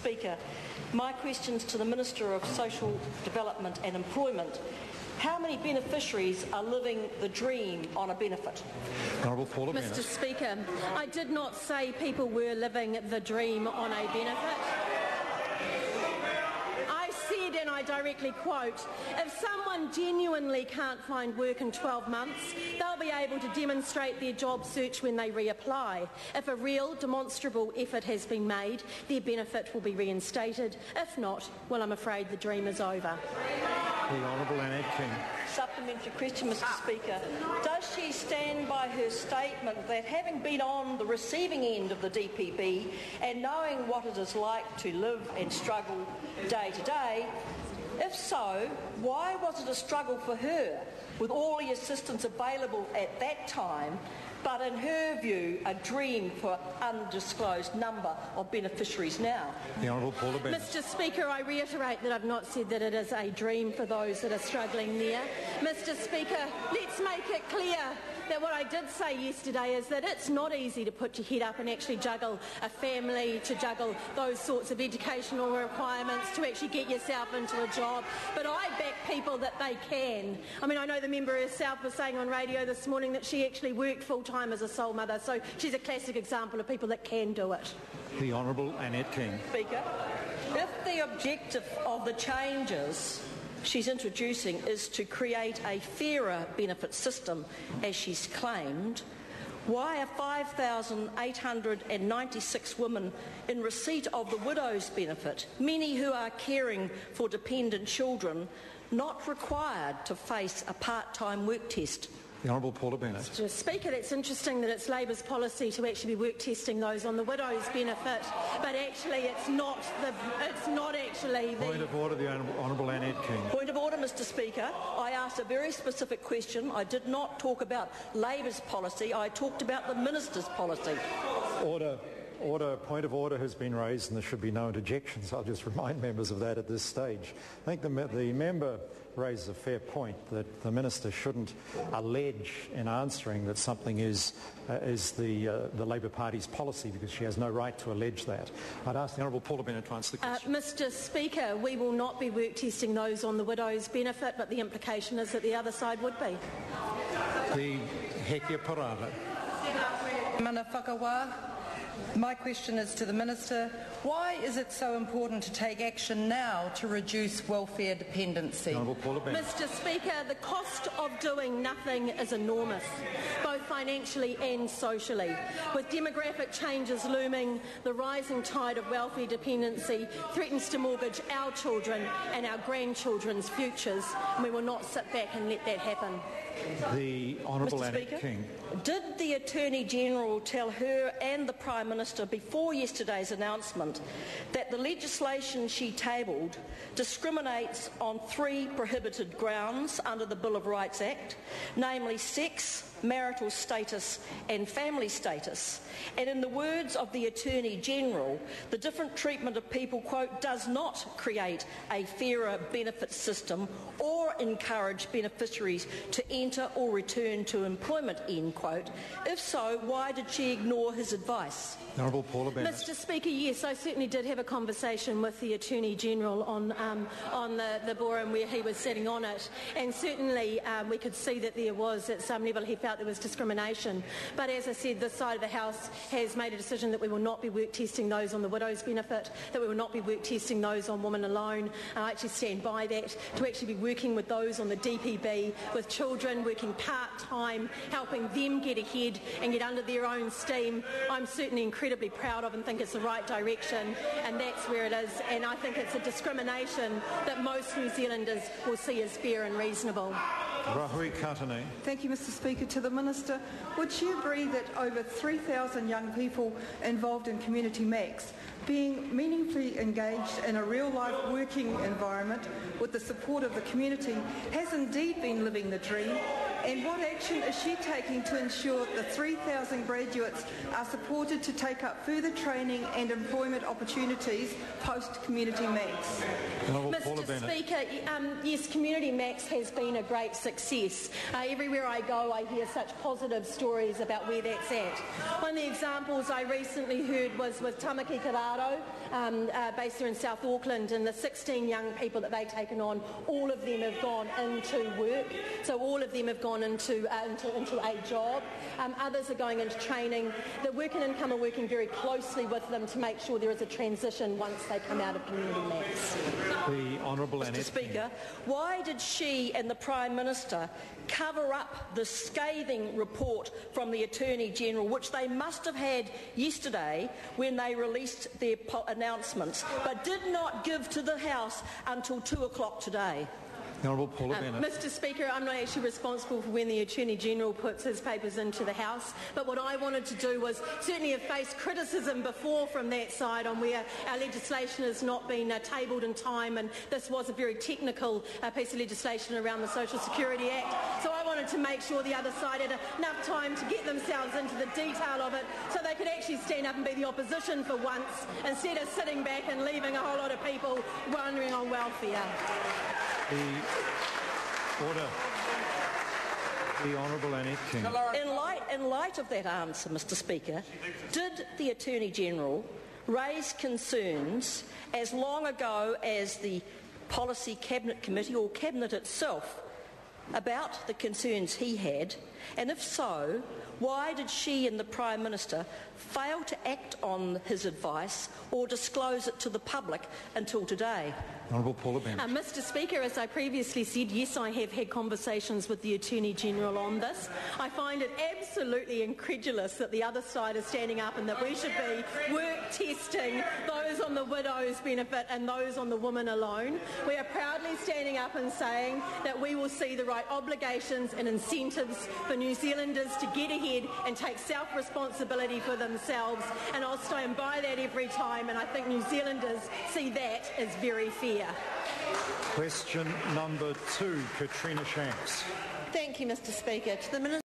Speaker, my question's to the Minister of Social Development and Employment. How many beneficiaries are living the dream on a benefit? Honourable Paula Bennett. Mr. Speaker, I did not say people were living the dream on a benefit. I said, and I directly quote, if someone genuinely can't find work in 12 months, they'll be able to demonstrate their job search when they reapply. If a real, demonstrable effort has been made, their benefit will be reinstated. If not, well, I'm afraid the dream is over. The Honourable Annette King. Supplementary question, Mr. Speaker. Does she stand by her statement that having been on the receiving end of the DPB and knowing what it is like to live and struggle day to day, if so, why was it a struggle for her with all the assistance available at that time, but in her view a dream for undisclosed number of beneficiaries now? The Honourable Paula Bennett. Mr. Speaker, I reiterate that I've not said that it is a dream for those that are struggling there. Mr. Speaker, let's make it clear that what I did say yesterday is that it's not easy to put your head up and actually juggle a family, to juggle those sorts of educational requirements, to actually get yourself into a job. But I back people that they can. I mean, I know the member herself was saying on radio this morning that she actually worked full-time as a sole mother, so she's a classic example of people that can do it. The Honourable Annette King. Speaker, if the objective of the changes she's introducing is to create a fairer benefit system, as she's claimed, why are 5,896 women in receipt of the widow's benefit, many who are caring for dependent children, not required to face a part-time work test? The Honourable Paula Bennett. Mr. Speaker, it's interesting that it's Labor's policy to actually be work testing those on the widow's benefit, but actually it's not actually the... Point of order, the Honourable Annette King. Point of order, Mr. Speaker. I asked a very specific question. I did not talk about Labor's policy. I talked about the Minister's policy. Order. Point of order has been raised and there should be no interjections. I'll just remind members of that at this stage. I think the member raises a fair point that the Minister shouldn't allege in answering that something is the Labor Party's policy, because she has no right to allege that. I'd ask the Honourable Paula Bennett to answer the question. Mr. Speaker, we will not be work testing those on the widow's benefit, but the implication is that the other side would be. The Hekia Parava. Mana whakawa. My question is to the Minister. Why is it so important to take action now to reduce welfare dependency? Honourable Paula Bennett. Mr. Speaker, the cost of doing nothing is enormous, both financially and socially. With demographic changes looming, the rising tide of welfare dependency threatens to mortgage our children and our grandchildren's futures, and we will not sit back and let that happen. The Honourable Mr. Annette Speaker, King. Did the Attorney-General tell her and the Prime Minister before yesterday's announcement that the legislation she tabled discriminates on 3 prohibited grounds under the Bill of Rights Act, namely sex, marital status and family status, and in the words of the Attorney-General, the different treatment of people, quote, does not create a fairer benefit system or encourage beneficiaries to enter or return to employment, end quote. If so, why did she ignore his advice? Honourable Paula Bennett. Mr. Speaker, yes, I certainly did have a conversation with the Attorney-General on the forum where he was sitting on it, and certainly we could see that there was, at some level, he felt there was discrimination. But as I said, this side of the House has made a decision that we will not be work testing those on the widow's benefit, that we will not be work testing those on women alone. I actually stand by that, to actually be working with those on the DPB, with children, working part-time, helping them get ahead and get under their own steam. I'm certainly incredibly proud of and think it's the right direction, and that's where it is. And I think it's a discrimination that most New Zealanders will see as fair and reasonable. Rahui Katane. Thank you, Mr. Speaker. To the Minister, would she agree that over 3,000 young people involved in Community Max, being meaningfully engaged in a real-life working environment with the support of the community, has indeed been living the dream? And what action is she taking to ensure the 3,000 graduates are supported to take up further training and employment opportunities post-Community Max? Mr. Speaker, yes, Community Max has been a great success. Everywhere I go, I hear such positive stories about where that's at. One of the examples I recently heard was with Tamaki Kararo, based here in South Auckland, and the 16 young people that they've taken on, all of them have gone into work. So all of them have gone into a job. Others are going into training. The Work and Income are working very closely with them to make sure there is a transition once they come out of community max. The Honourable Annette. Mr. Speaker, why did she and the Prime Minister cover up the scathing report from the Attorney-General, which they must have had yesterday when they released their announcements, but did not give to the House until 2 o'clock today? The Honourable Paula Bennett. Mr. Speaker, I'm not actually responsible for when the Attorney-General puts his papers into the House, but what I wanted to do was certainly have faced criticism before from that side on where our legislation has not been tabled in time, and this was a very technical piece of legislation around the Social Security Act. So I wanted to make sure the other side had enough time to get themselves into the detail of it so they could actually stand up and be the opposition for once instead of sitting back and leaving a whole lot of people wandering on welfare. Order. The Honourable Annette King. In light of that answer, Mr. Speaker, did the Attorney-General raise concerns as long ago as the Policy Cabinet Committee or Cabinet itself about the concerns he had? And if so, why did she and the Prime Minister fail to act on his advice or disclose it to the public until today? Honourable Paula Bennett. Mr. Speaker, as I previously said, yes, I have had conversations with the Attorney-General on this. I find it absolutely incredulous that the other side is standing up and that we should be work testing those on the widow's benefit and those on the woman alone. We are proudly standing up and saying that we will see the right obligations and incentives for New Zealanders to get ahead and take self-responsibility for themselves, and I'll stand by that every time, and I think New Zealanders see that as very fair. Question number 2, Katrina Shanks. Thank you, Mr. Speaker. To the Minister